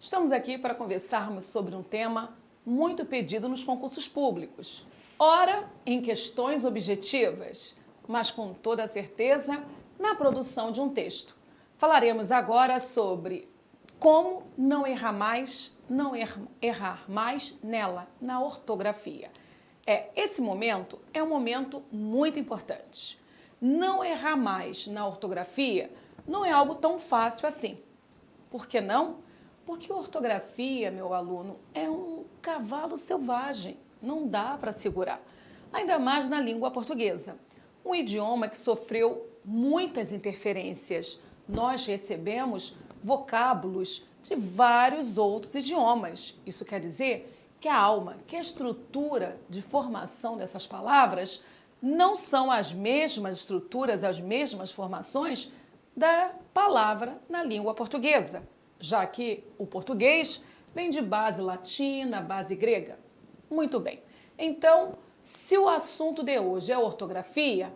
Estamos aqui para conversarmos sobre um tema muito pedido nos concursos públicos. Ora, em questões objetivas, mas com toda certeza na produção de um texto. Falaremos agora sobre como não errar mais, errar mais nela, na ortografia. Esse momento é um momento muito importante. Não errar mais na ortografia não é algo tão fácil assim. Por que não? Porque a ortografia, meu aluno, é um cavalo selvagem, não dá para segurar. Ainda mais na língua portuguesa, um idioma que sofreu muitas interferências. Nós recebemos vocábulos de vários outros idiomas. Isso quer dizer que a alma, que a estrutura de formação dessas palavras não são as mesmas estruturas, as mesmas formações da palavra na língua portuguesa, já que o português vem de base latina, base grega. Muito bem. Então, se o assunto de hoje é ortografia,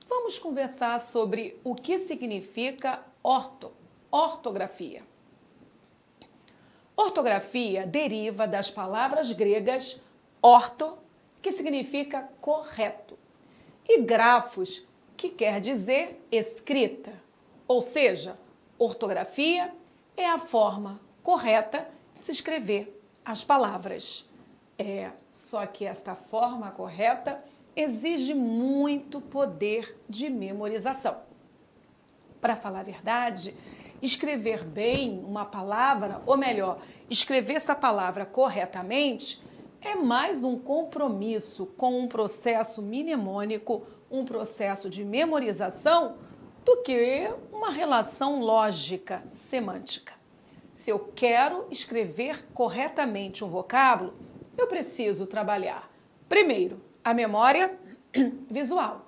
vamos conversar sobre o que significa ortografia. Ortografia deriva das palavras gregas orto, que significa correto, e grafos, que quer dizer escrita. Ou seja, ortografia é a forma correta de se escrever as palavras. Só que esta forma correta exige muito poder de memorização. Para falar a verdade, escrever bem uma palavra, ou melhor, escrever essa palavra corretamente, é mais um compromisso com um processo mnemônico, um processo de memorização, do que uma relação lógica, semântica. Se eu quero escrever corretamente um vocábulo, eu preciso trabalhar, primeiro, a memória visual.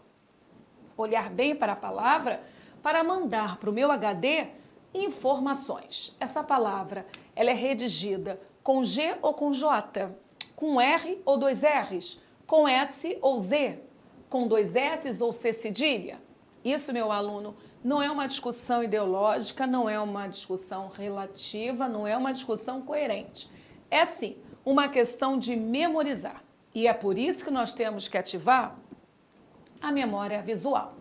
Olhar bem para a palavra para mandar para o meu HD informações. Essa palavra, ela é redigida com G ou com J, com R ou dois R's, com S ou Z, com dois S's ou C cedilha. Isso, meu aluno, não é uma discussão ideológica, não é uma discussão relativa, não é uma discussão coerente. É, sim, uma questão de memorizar. E é por isso que nós temos que ativar a memória visual.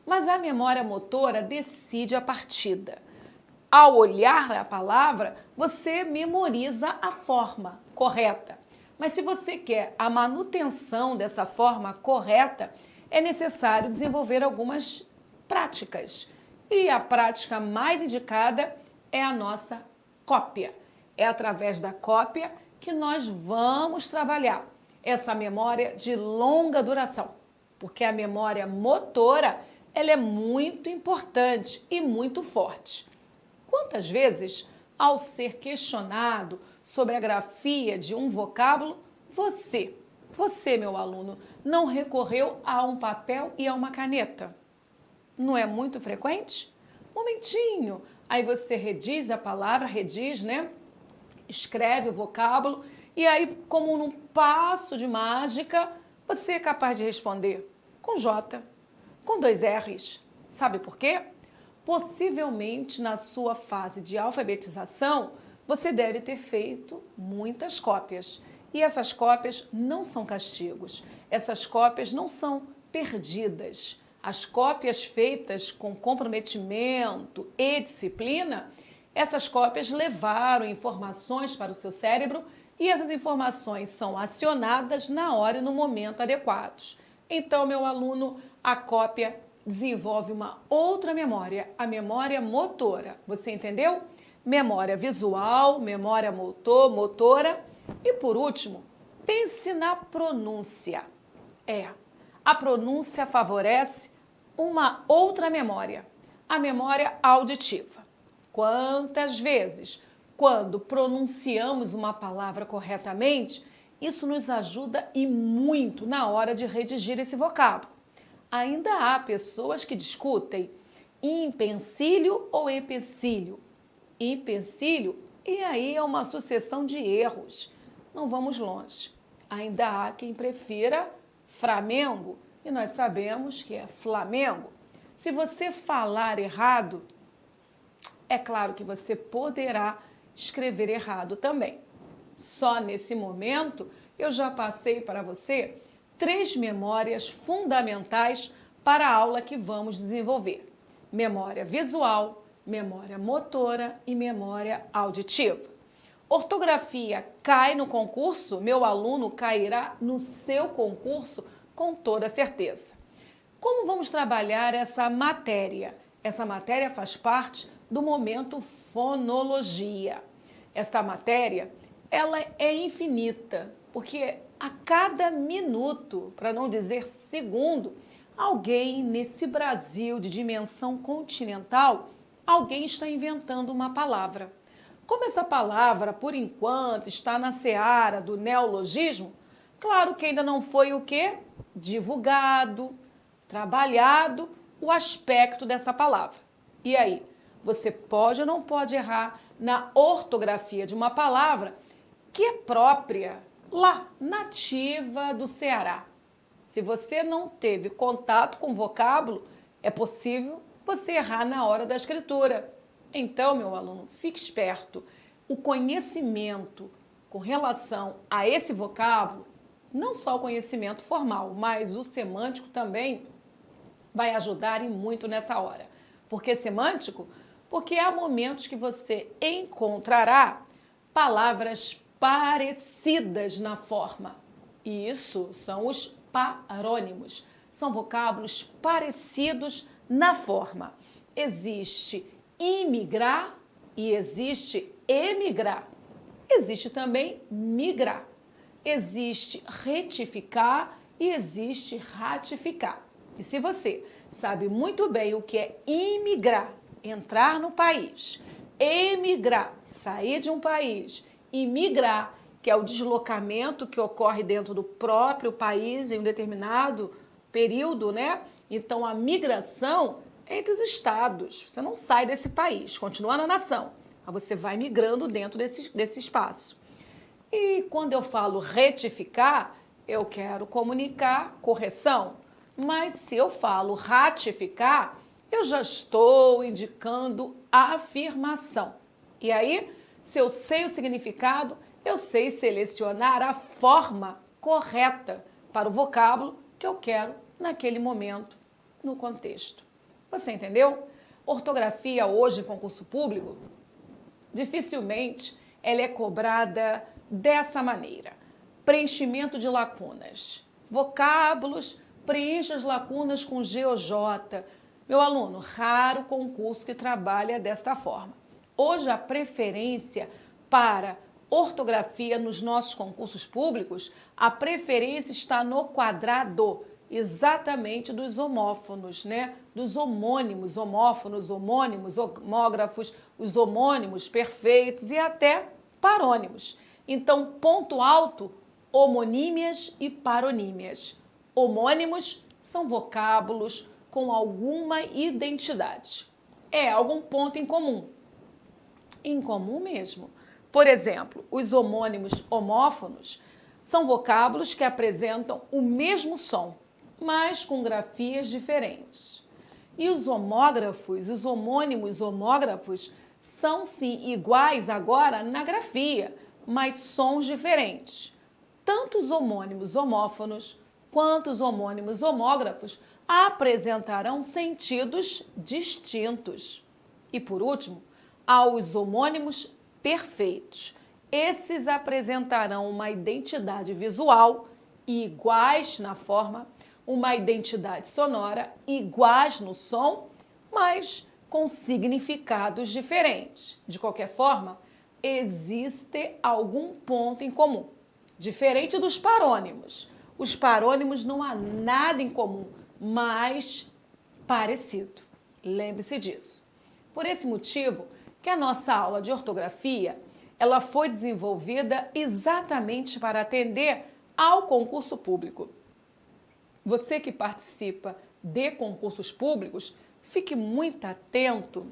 Mas a memória motora decide a partida. Ao olhar a palavra, você memoriza a forma correta. Mas se você quer a manutenção dessa forma correta, é necessário desenvolver algumas práticas. E a prática mais indicada é a nossa cópia. É através da cópia que nós vamos trabalhar essa memória de longa duração. Porque a memória motora, ela é muito importante e muito forte. Quantas vezes, ao ser questionado sobre a grafia de um vocábulo, você, meu aluno, não recorreu a um papel e a uma caneta? Não é muito frequente? Momentinho. Aí você rediz a palavra, né? Escreve o vocábulo e aí, como num passo de mágica, você é capaz de responder com J, com dois R's. Sabe por quê? Possivelmente, na sua fase de alfabetização, você deve ter feito muitas cópias. E essas cópias não são castigos. Essas cópias não são perdidas. As cópias feitas com comprometimento e disciplina, essas cópias levaram informações para o seu cérebro e essas informações são acionadas na hora e no momento adequados. Então, meu aluno, a cópia desenvolve uma outra memória, a memória motora. Você entendeu? Memória visual, memória motora. E, por último, pense na pronúncia. A pronúncia favorece uma outra memória, a memória auditiva. Quantas vezes, quando pronunciamos uma palavra corretamente, isso nos ajuda e muito na hora de redigir esse vocábulo. Ainda há pessoas que discutem empecilho ou empecilho. Empecilho, e aí é uma sucessão de erros. Não vamos longe. Ainda há quem prefira Flamengo, e nós sabemos que é Flamengo. Se você falar errado, é claro que você poderá escrever errado também. Só nesse momento eu já passei para você 3 memórias fundamentais para a aula que vamos desenvolver: memória visual, memória motora e memória auditiva. Ortografia cai no concurso? Meu aluno cairá no seu concurso com toda certeza. Como vamos trabalhar essa matéria? Essa matéria faz parte do momento fonologia. Esta matéria, ela é infinita, porque a cada minuto, para não dizer segundo, alguém nesse Brasil de dimensão continental, alguém está inventando uma palavra. Como essa palavra, por enquanto, está na seara do neologismo, claro que ainda não foi o quê? Divulgado, trabalhado o aspecto dessa palavra. E aí, você pode ou não pode errar na ortografia de uma palavra que é própria, lá, nativa do Ceará. Se você não teve contato com o vocábulo, é possível você errar na hora da escritura. Então, meu aluno, fique esperto. O conhecimento com relação a esse vocábulo, não só o conhecimento formal, mas o semântico também vai ajudar e muito nessa hora. Por que semântico? Porque há momentos que você encontrará palavras parecidas na forma. E isso são os parônimos. São vocábulos parecidos na forma. Existe imigrar e existe emigrar. Existe também migrar. Existe retificar e existe ratificar. E se você sabe muito bem o que é imigrar, entrar no país, emigrar, sair de um país, e migrar, que é o deslocamento que ocorre dentro do próprio país em um determinado período, né? Então, a migração é entre os estados. Você não sai desse país, continua na nação, mas você vai migrando dentro desse espaço. E quando eu falo retificar, eu quero comunicar correção. Mas se eu falo ratificar, eu já estou indicando afirmação. E aí, se eu sei o significado, eu sei selecionar a forma correta para o vocábulo que eu quero naquele momento, no contexto. Você entendeu? Ortografia hoje em concurso público, dificilmente ela é cobrada dessa maneira. Preenchimento de lacunas. Vocábulos, preencha as lacunas com GOJ. Meu aluno, raro concurso que trabalha desta forma. Hoje a preferência para ortografia nos nossos concursos públicos, a preferência está no quadrado, exatamente dos homófonos, né? Dos homônimos, homófonos, homônimos, homógrafos, os homônimos perfeitos e até parônimos. Então, ponto alto, homonímias e paronímias. Homônimos são vocábulos com alguma identidade. É algum ponto em comum. Em comum mesmo. Por exemplo, os homônimos homófonos são vocábulos que apresentam o mesmo som, mas com grafias diferentes. E os homógrafos, os homônimos homógrafos, são sim iguais agora na grafia, mas sons diferentes. Tanto os homônimos homófonos quanto os homônimos homógrafos apresentarão sentidos distintos. E por último, aos homônimos perfeitos. Esses apresentarão uma identidade visual iguais na forma, uma identidade sonora iguais no som, mas com significados diferentes. De qualquer forma, existe algum ponto em comum. Diferente dos parônimos. Os parônimos não há nada em comum, mas parecido. Lembre-se disso. Por esse motivo que a nossa aula de ortografia, ela foi desenvolvida exatamente para atender ao concurso público. Você que participa de concursos públicos, fique muito atento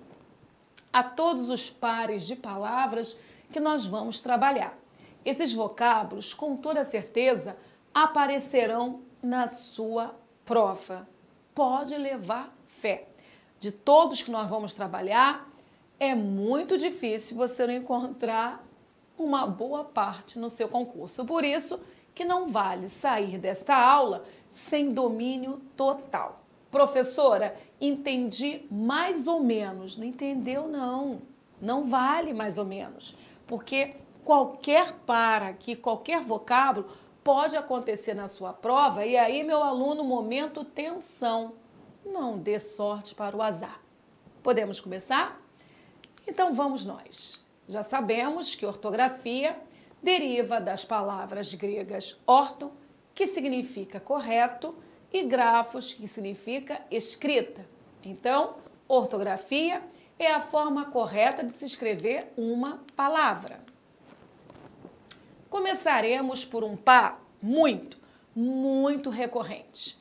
a todos os pares de palavras que nós vamos trabalhar. Esses vocábulos, com toda certeza, aparecerão na sua prova. Pode levar fé. De todos que nós vamos trabalhar, é muito difícil você não encontrar uma boa parte no seu concurso. Por isso que não vale sair desta aula sem domínio total. Professora, entendi mais ou menos. Não entendeu, não. Não vale mais ou menos. Porque qualquer aqui, qualquer vocábulo pode acontecer na sua prova e aí, meu aluno, momento tensão. Não dê sorte para o azar. Podemos começar? Então vamos nós. Já sabemos que ortografia deriva das palavras gregas orto, que significa correto, e grafos, que significa escrita. Então, ortografia é a forma correta de se escrever uma palavra. Começaremos por um pá muito recorrente.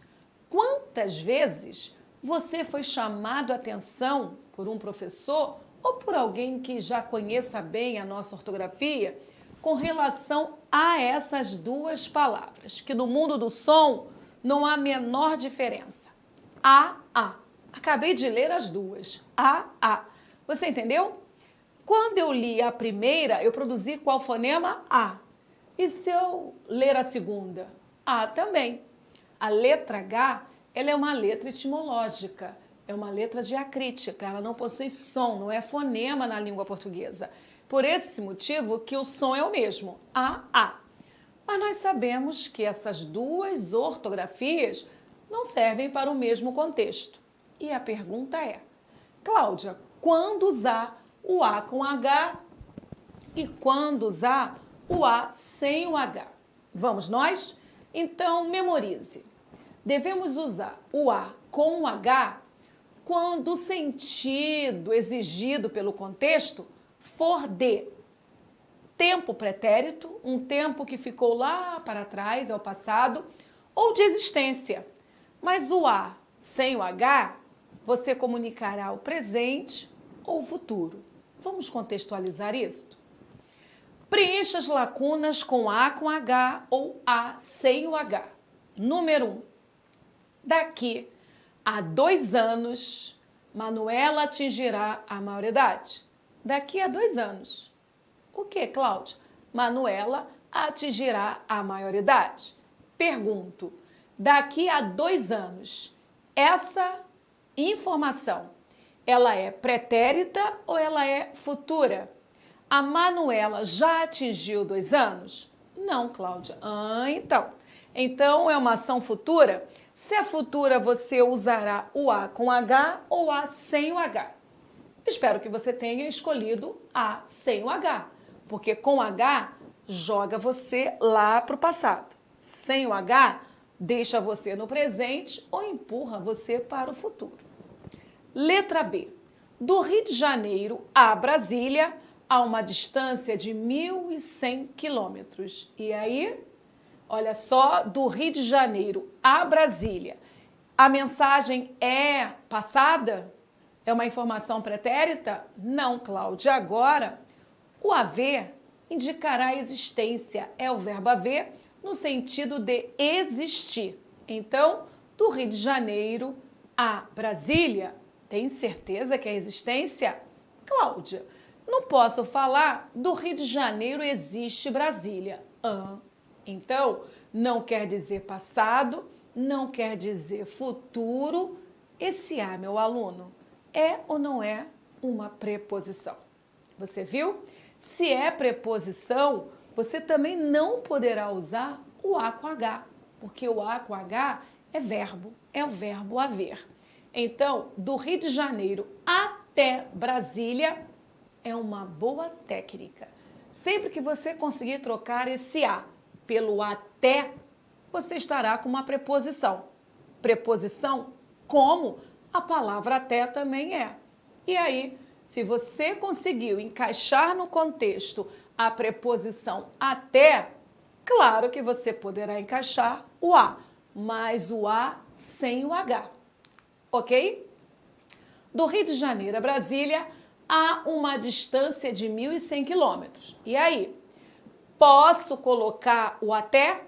Quantas vezes você foi chamado a atenção por um professor ou por alguém que já conheça bem a nossa ortografia com relação a essas duas palavras, que no mundo do som não há a menor diferença? A. Acabei de ler as duas. A. Você entendeu? Quando eu li a primeira, eu produzi qual fonema? A. E se eu ler a segunda? A também. A letra H, ela é uma letra etimológica, é uma letra diacrítica, ela não possui som, não é fonema na língua portuguesa. Por esse motivo que o som é o mesmo, A. Mas nós sabemos que essas duas ortografias não servem para o mesmo contexto. E a pergunta é, Cláudia, quando usar o A com H e quando usar o A sem o H? Vamos nós? Então, memorize. Devemos usar o A com o H quando o sentido exigido pelo contexto for de tempo pretérito, um tempo que ficou lá para trás, ao passado, ou de existência. Mas o A sem o H, você comunicará o presente ou o futuro. Vamos contextualizar isso? Preencha as lacunas com A com H ou A sem o H. Número 1. Daqui a 2 anos, Manuela atingirá a maioridade. Daqui a 2 anos. O que, Cláudia? Manuela atingirá a maioridade. Pergunto, daqui a 2 anos, essa informação, ela é pretérita ou ela é futura? A Manuela já atingiu 2 anos? Não, Cláudia. Então é uma ação futura? Se é futura, você usará o A com H ou A sem o H. Espero que você tenha escolhido A sem o H, porque com H joga você lá para o passado. Sem o H, deixa você no presente ou empurra você para o futuro. Letra B. Do Rio de Janeiro a Brasília, há uma distância de 1.100 quilômetros. E aí, olha só, do Rio de Janeiro a Brasília, a mensagem é passada? É uma informação pretérita? Não, Cláudia. Agora, o haver indicará a existência. É o verbo haver no sentido de existir. Então, do Rio de Janeiro a Brasília, tem certeza que é existência? Cláudia, não posso falar do Rio de Janeiro existe Brasília. Então, não quer dizer passado, não quer dizer futuro. Esse A, meu aluno, é ou não é uma preposição? Você viu? Se é preposição, você também não poderá usar o A com H, porque o A com H é o verbo haver. Então, do Rio de Janeiro até Brasília é uma boa técnica. Sempre que você conseguir trocar esse A pelo até, você estará com uma preposição. Preposição como a palavra até também é. E aí, se você conseguiu encaixar no contexto a preposição até, claro que você poderá encaixar o A, mas o A sem o H. Ok? Do Rio de Janeiro a Brasília, há uma distância de 1.100 quilômetros. E aí? Posso colocar o até?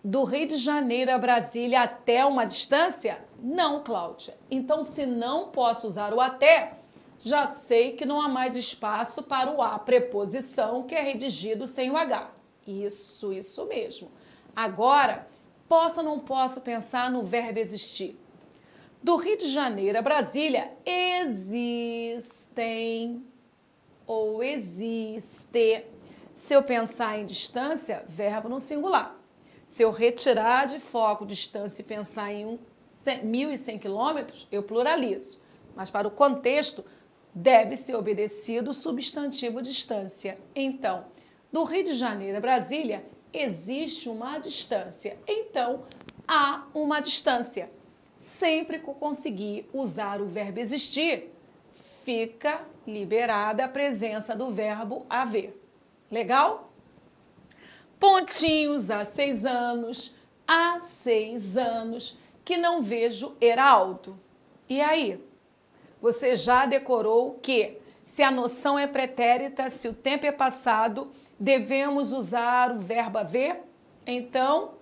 Do Rio de Janeiro a Brasília até uma distância? Não, Cláudia. Então, se não posso usar o até, já sei que não há mais espaço para o a preposição que é redigido sem o H. Isso mesmo. Agora, posso ou não posso pensar no verbo existir? Do Rio de Janeiro a Brasília, existem ou existe. Se eu pensar em distância, verbo no singular. Se eu retirar de foco distância e pensar em 1.100 quilômetros, eu pluralizo. Mas para o contexto, deve ser obedecido o substantivo distância. Então, do Rio de Janeiro a Brasília, existe uma distância. Então, há uma distância. Sempre que eu conseguir usar o verbo existir, fica liberada a presença do verbo haver. Legal? Pontinhos há 6 anos. Há 6 anos que não vejo Heraldo. E aí? Você já decorou que, se a noção é pretérita, se o tempo é passado, devemos usar o verbo haver? Então,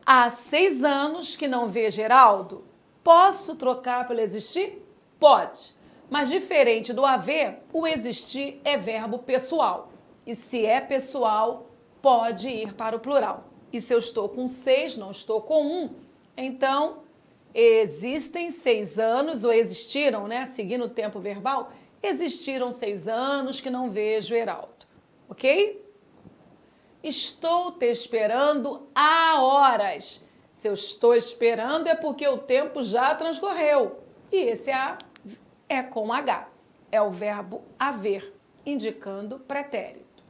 há 6 anos que não vejo Heraldo. Posso trocar pelo existir? Pode. Mas diferente do haver, o existir é verbo pessoal. E se é pessoal, pode ir para o plural. E se eu estou com 6, não estou com 1, então existem 6 anos, ou existiram, né? Seguindo o tempo verbal, existiram 6 anos que não vejo Heraldo. Ok? Estou te esperando há horas. Se eu estou esperando é porque o tempo já transcorreu. E esse A é com H. É o verbo haver, indicando pretérito.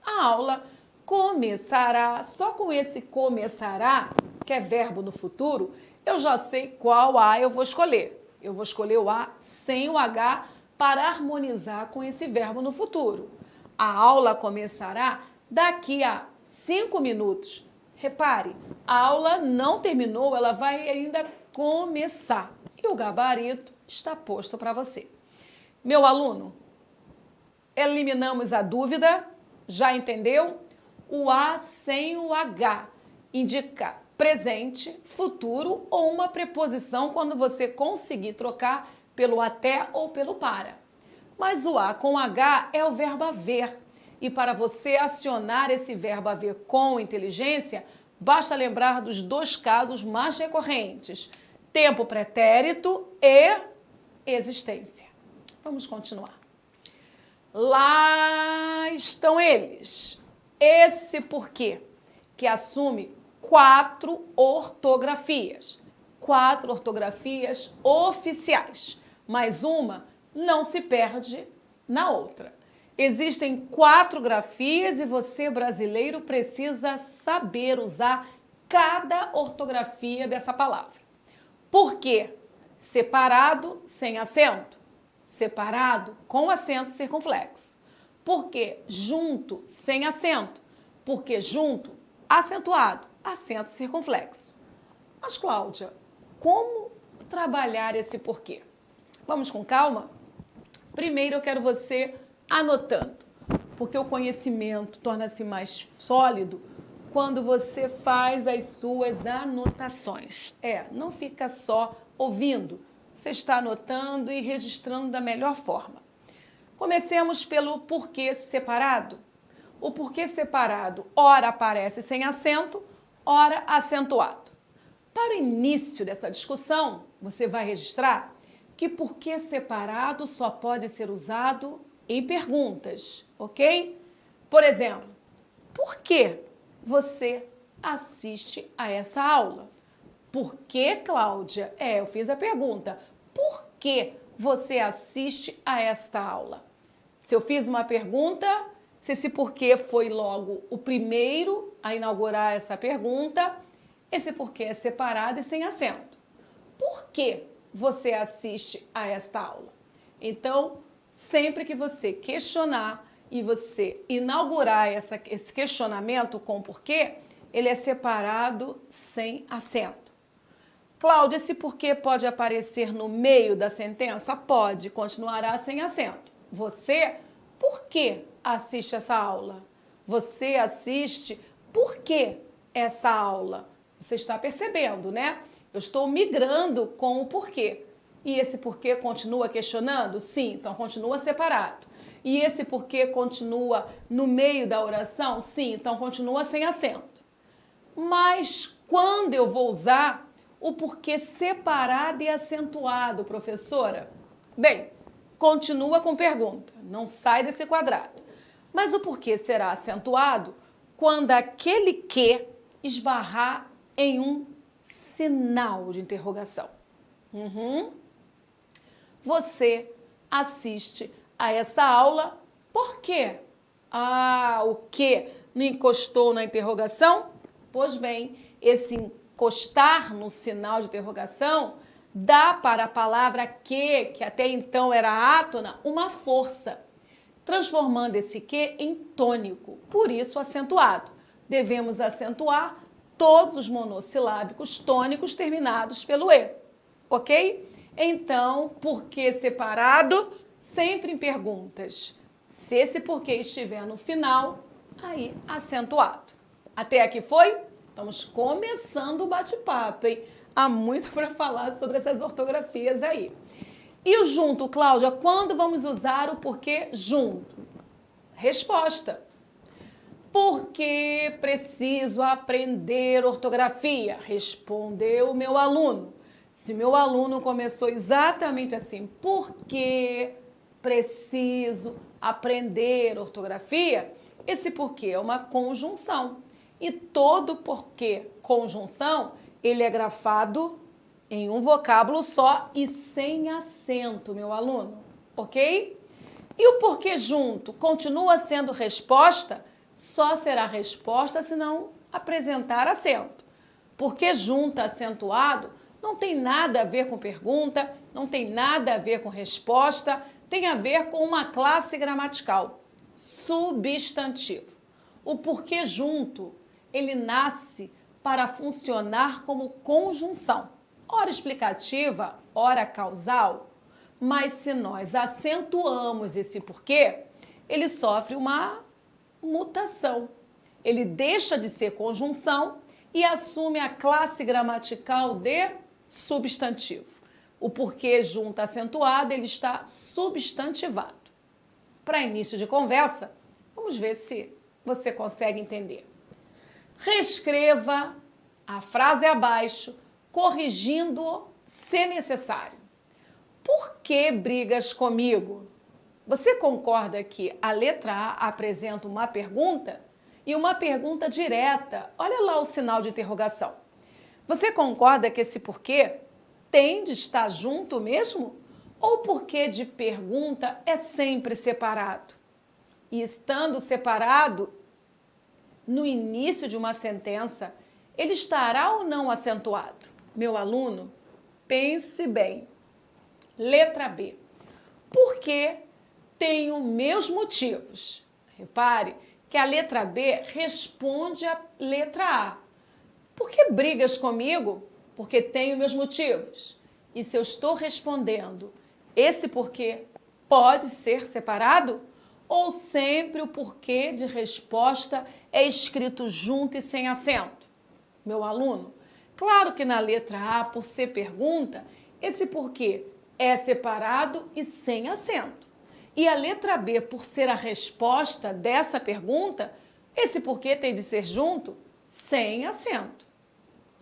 A aula começará. Só com esse começará, que é verbo no futuro, eu já sei qual A eu vou escolher. Eu vou escolher o A sem o H para harmonizar com esse verbo no futuro. A aula começará daqui a 5 minutos. Repare, a aula não terminou, ela vai ainda começar. E o gabarito está posto para você. Meu aluno, eliminamos a dúvida, já entendeu? O A sem o H indica presente, futuro ou uma preposição quando você conseguir trocar pelo até ou pelo para. Mas o A com H é o verbo haver. E para você acionar esse verbo haver com inteligência, basta lembrar dos 2 casos mais recorrentes: tempo pretérito e existência. Vamos continuar. Lá estão eles. Esse porquê, que assume 4 ortografias. 4 ortografias oficiais, mas uma não se perde na outra. Existem 4 grafias e você, brasileiro, precisa saber usar cada ortografia dessa palavra. Por quê? Separado, sem acento. Separado, com acento circunflexo. Por quê? Junto, sem acento. Porque junto, acentuado, acento circunflexo. Mas, Cláudia, como trabalhar esse porquê? Vamos com calma? Primeiro eu quero você anotando, porque o conhecimento torna-se mais sólido quando você faz as suas anotações. Não fica só ouvindo, você está anotando e registrando da melhor forma. Comecemos pelo porquê separado. O porquê separado, ora aparece sem acento, ora acentuado. Para o início dessa discussão, você vai registrar que porquê separado só pode ser usado em perguntas, ok? Por exemplo, por que você assiste a essa aula? Por que, Cláudia? Eu fiz a pergunta. Por que você assiste a esta aula? Se eu fiz uma pergunta, se esse porquê foi logo o primeiro a inaugurar essa pergunta, esse porquê é separado e sem acento. Por que você assiste a esta aula? Então, sempre que você questionar e você inaugurar esse questionamento com porquê, ele é separado sem acento. Cláudia, esse porquê pode aparecer no meio da sentença? Pode, continuará sem acento. Você, por que assiste essa aula? Você assiste por que essa aula? Você está percebendo, né? Eu estou migrando com o porquê. E esse porquê continua questionando? Sim, então continua separado. E esse porquê continua no meio da oração? Sim, então continua sem acento. Mas quando eu vou usar o porquê separado e acentuado, professora? Bem, continua com pergunta, não sai desse quadrado. Mas o porquê será acentuado quando aquele que esbarrar em um sinal de interrogação. Você assiste a essa aula por quê? O que não encostou na interrogação? Pois bem, esse encostar no sinal de interrogação dá para a palavra que até então era átona, uma força, transformando esse que em tônico, por isso acentuado. Devemos acentuar todos os monossilábicos tônicos terminados pelo E, ok? Então, porquê separado, sempre em perguntas. Se esse porquê estiver no final, aí acentuado. Até aqui foi? Estamos começando o bate-papo, hein? Há muito para falar sobre essas ortografias aí. E o junto, Cláudia, quando vamos usar o porquê junto? Resposta. Porque preciso aprender ortografia? Respondeu o meu aluno. Se meu aluno começou exatamente assim, porque preciso aprender ortografia, esse porquê é uma conjunção. E todo porquê conjunção, ele é grafado em um vocábulo só e sem acento, meu aluno, ok? E o porquê junto continua sendo resposta, só será resposta se não apresentar acento. Porque junto acentuado não tem nada a ver com pergunta, não tem nada a ver com resposta, tem a ver com uma classe gramatical, substantivo. O porquê junto, ele nasce para funcionar como conjunção, ora explicativa, ora causal, mas se nós acentuamos esse porquê, ele sofre uma mutação. Ele deixa de ser conjunção e assume a classe gramatical de substantivo. O porquê junto acentuado, ele está substantivado. Para início de conversa, vamos ver se você consegue entender. Reescreva a frase abaixo, corrigindo se necessário. Por que brigas comigo? Você concorda que a letra A apresenta uma pergunta e uma pergunta direta? Olha lá o sinal de interrogação. Você concorda que esse porquê tem de estar junto mesmo? Ou o porquê de pergunta é sempre separado? E estando separado, no início de uma sentença, ele estará ou não acentuado? Meu aluno, pense bem. Letra B. Por que tenho meus motivos? Repare que a letra B responde à letra A. Por que brigas comigo? Porque tenho meus motivos. E se eu estou respondendo, esse porquê pode ser separado? Ou sempre o porquê de resposta é escrito junto e sem acento? Meu aluno, claro que na letra A, por ser pergunta, esse porquê é separado e sem acento. E a letra B, por ser a resposta dessa pergunta, esse porquê tem de ser junto, sem acento.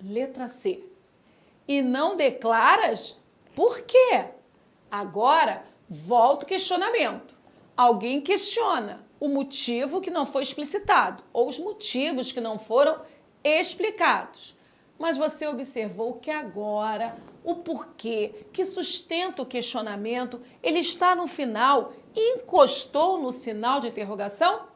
Letra C. E não declaras por quê? Agora, volta o questionamento. Alguém questiona o motivo que não foi explicitado ou os motivos que não foram explicados. Mas você observou que agora o porquê que sustenta o questionamento, ele está no final e encostou no sinal de interrogação?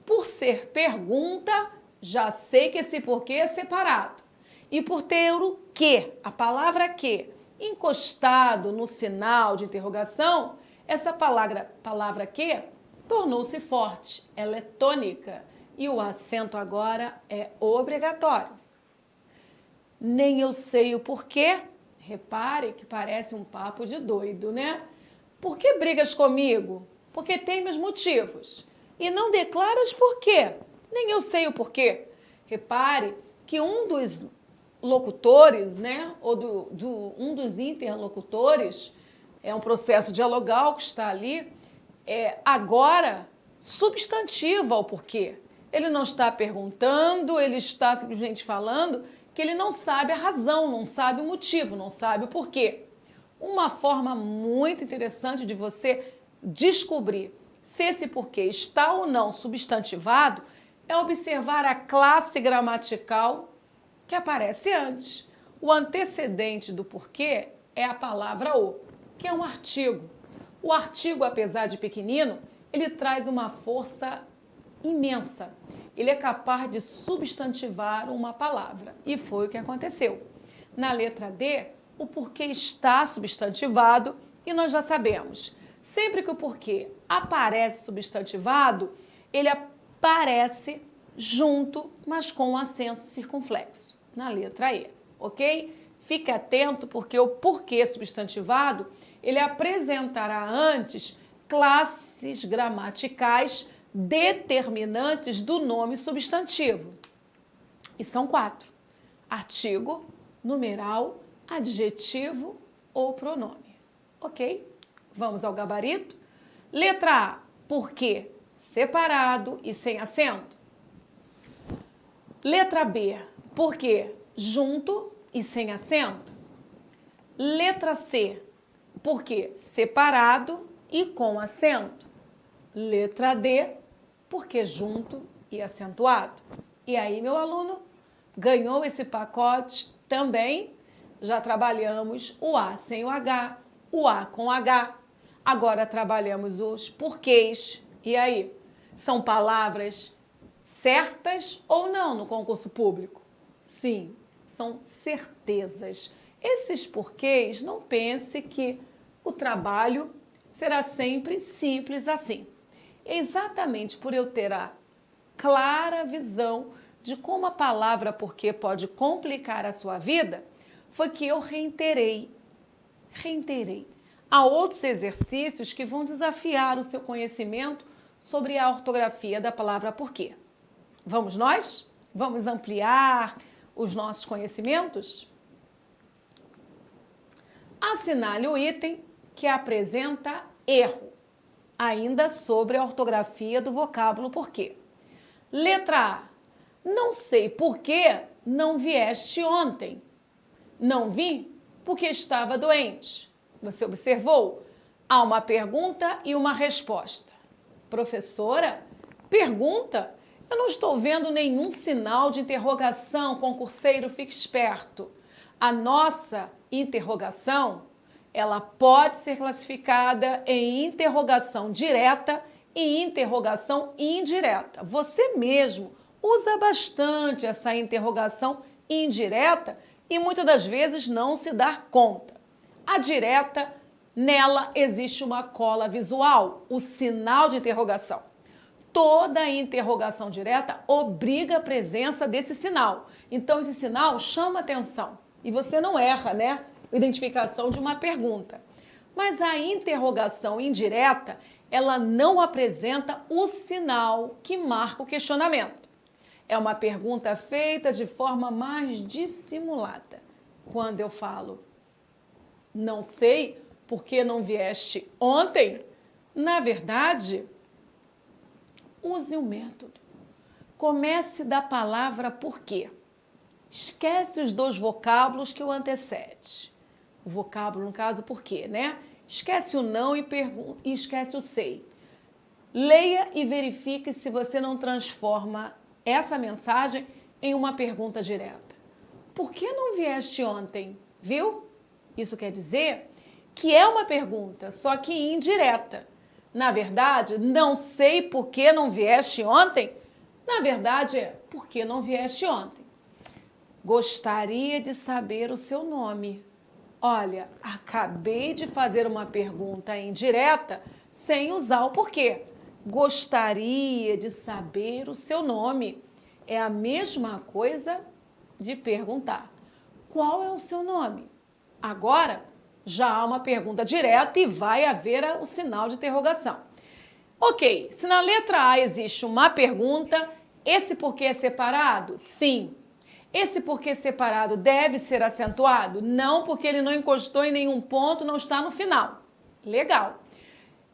Por ser pergunta, já sei que esse porquê é separado. E por ter o que, a palavra que, encostado no sinal de interrogação, essa palavra que tornou-se forte, ela é tônica e o acento agora é obrigatório. Nem eu sei o porquê. Repare que parece um papo de doido, né? Por que brigas comigo? Porque tem meus motivos. E não declaras por quê? Nem eu sei o porquê. Repare que um dos locutores, né, ou um dos interlocutores, é um processo dialogal que está ali, agora substantiva o porquê. Ele não está perguntando, ele está simplesmente falando que ele não sabe a razão, não sabe o motivo, não sabe o porquê. Uma forma muito interessante de você descobrir se esse porquê está ou não substantivado é observar a classe gramatical que aparece antes. O antecedente do porquê é a palavra o, que é um artigo. O artigo, apesar de pequenino, ele traz uma força imensa. Ele é capaz de substantivar uma palavra. E foi o que aconteceu. Na letra D, o porquê está substantivado e nós já sabemos. Sempre que o porquê aparece substantivado, ele aparece junto, mas com um acento circunflexo, na letra E, ok? Fique atento porque o porquê substantivado, ele apresentará antes classes gramaticais determinantes do nome substantivo. E são 4: artigo, numeral, adjetivo ou pronome. Ok? Vamos ao gabarito. Letra A, porquê separado e sem acento. Letra B, porquê junto e sem acento. Letra C, porquê separado e com acento. Letra D, porquê junto e acentuado. E aí, meu aluno, ganhou esse pacote também. Já trabalhamos o A sem o H, o A com H. Agora trabalhamos os porquês. E aí, são palavras certas ou não no concurso público? Sim, são certezas. Esses porquês, não pense que o trabalho será sempre simples assim. Exatamente por eu ter a clara visão de como a palavra porquê pode complicar a sua vida, foi que eu reiterei. Há outros exercícios que vão desafiar o seu conhecimento sobre a ortografia da palavra porquê. Vamos nós? Vamos ampliar os nossos conhecimentos? Assinale o item que apresenta erro, ainda sobre a ortografia do vocábulo porquê. Letra A. Não sei por que não vieste ontem. Não vim porque estava doente. Você observou? Há uma pergunta e uma resposta. Professora, pergunta? Eu não estou vendo nenhum sinal de interrogação, concurseiro, fique esperto. A nossa interrogação, ela pode ser classificada em interrogação direta e interrogação indireta. Você mesmo usa bastante essa interrogação indireta e muitas das vezes não se dá conta. A direta, nela existe uma cola visual, o sinal de interrogação. Toda interrogação direta obriga a presença desse sinal. Então, esse sinal chama atenção. E você não erra, né? Identificação de uma pergunta. Mas a interrogação indireta, ela não apresenta o sinal que marca o questionamento. É uma pergunta feita de forma mais dissimulada. Quando eu falo, não sei por que não vieste ontem, na verdade, use o método. Comece da palavra porquê. Esquece os 2 vocábulos que o antecede. O vocábulo, no caso, porquê, né? Esquece o não e esquece o sei. Leia e verifique se você não transforma essa mensagem em uma pergunta direta. Por que não vieste ontem? Viu? Isso quer dizer que é uma pergunta, só que indireta. Na verdade, não sei por que não vieste ontem. Na verdade, é por que não vieste ontem. Gostaria de saber o seu nome. Olha, acabei de fazer uma pergunta indireta sem usar o porquê. Gostaria de saber o seu nome. É a mesma coisa de perguntar. Qual é o seu nome? Agora, já há uma pergunta direta e vai haver o sinal de interrogação. Ok, se na letra A existe uma pergunta, esse porquê é separado? Sim. Esse porquê separado deve ser acentuado? Não, porque ele não encostou em nenhum ponto, não está no final. Legal.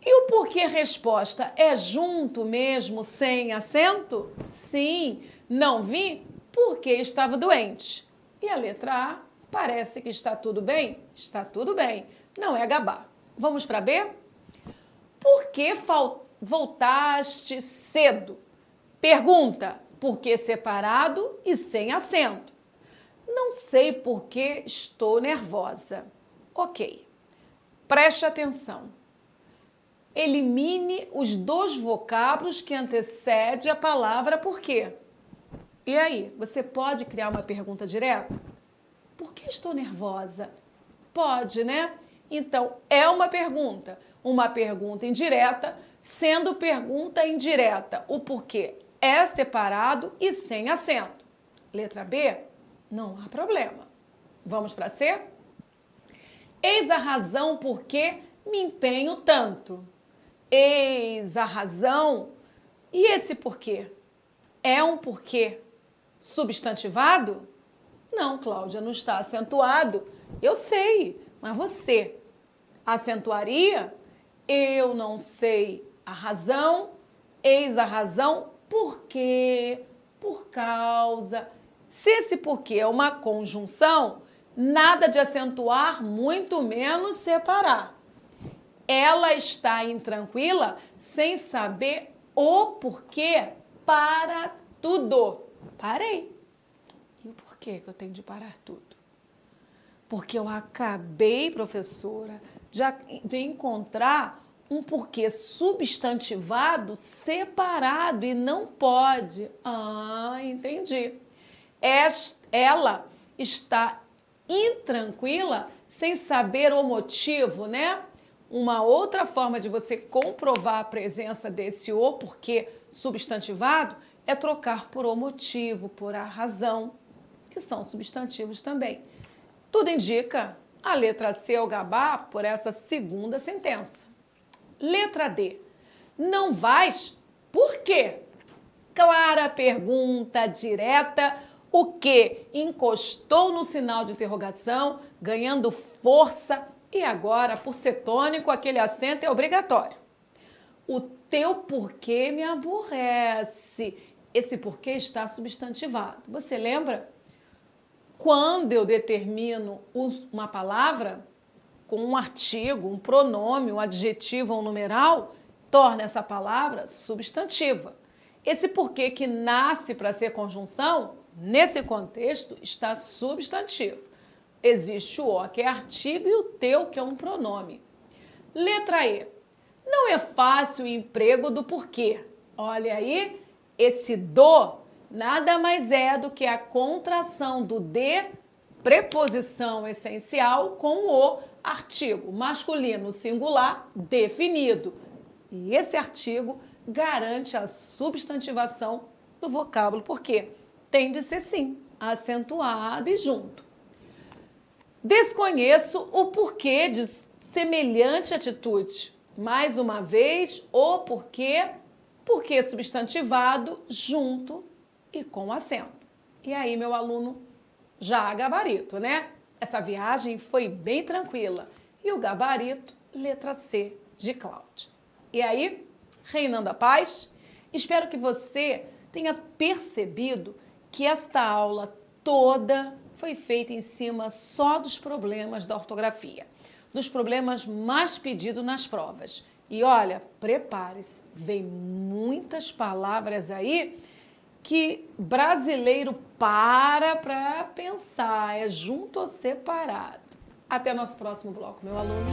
E o porquê resposta é junto mesmo, sem acento? Sim, não vi porque estava doente. E a letra A, parece que está tudo bem? Está tudo bem, não é gabar. Vamos para B? Por que voltaste cedo? Pergunta, por que separado e sem acento? Não sei por que estou nervosa. Ok, preste atenção. Elimine os dois vocábulos que antecedem a palavra por quê. E aí, você pode criar uma pergunta direta? Por que estou nervosa? Pode, né? Então, é uma pergunta indireta, sendo pergunta indireta. O porquê é separado e sem acento. Letra B, não há problema. Vamos para C? Eis a razão por que me empenho tanto. Eis a razão. E esse porquê? É um porquê substantivado? Não, Cláudia, não está acentuado. Eu sei, mas você acentuaria? Eu não sei a razão. Eis a razão. Por quê? Por causa. Se esse porquê é uma conjunção, nada de acentuar, muito menos separar. Ela está intranquila sem saber o porquê para tudo. Parei. E o porquê que eu tenho de parar tudo? Porque eu acabei, professora, de encontrar um porquê substantivado separado e não pode. Ah, entendi. Ela está intranquila sem saber o motivo, né? Uma outra forma de você comprovar a presença desse o porquê substantivado é trocar por o motivo, por a razão, que são substantivos também. Tudo indica a letra C é o gabar por essa segunda sentença. Letra D. Não vais? Por quê? Clara pergunta direta. O que encostou no sinal de interrogação, ganhando força. E agora, por ser tônico, aquele acento é obrigatório. O teu porquê me aborrece. Esse porquê está substantivado. Você lembra? Quando eu determino uma palavra com um artigo, um pronome, um adjetivo ou um numeral, torna essa palavra substantiva. Esse porquê que nasce para ser conjunção, nesse contexto, está substantivo. Existe o o, que é artigo, e o teu, que é um pronome. Letra E. Não é fácil o emprego do porquê. Olha aí, esse do nada mais é do que a contração do de, preposição essencial, com o artigo masculino singular definido. E esse artigo garante a substantivação do vocábulo porquê. Tem de ser, sim, acentuado e junto. Desconheço o porquê de semelhante atitude. Mais uma vez, o porquê substantivado junto e com acento. E aí, meu aluno, já gabarito, né? Essa viagem foi bem tranquila. E o gabarito, letra C de Cláudia. E aí, reinando a paz, espero que você tenha percebido que esta aula toda foi feita em cima só dos problemas da ortografia, dos problemas mais pedidos nas provas. E olha, prepare-se, vem muitas palavras aí que brasileiro para pensar, é junto ou separado. Até nosso próximo bloco, meu aluno.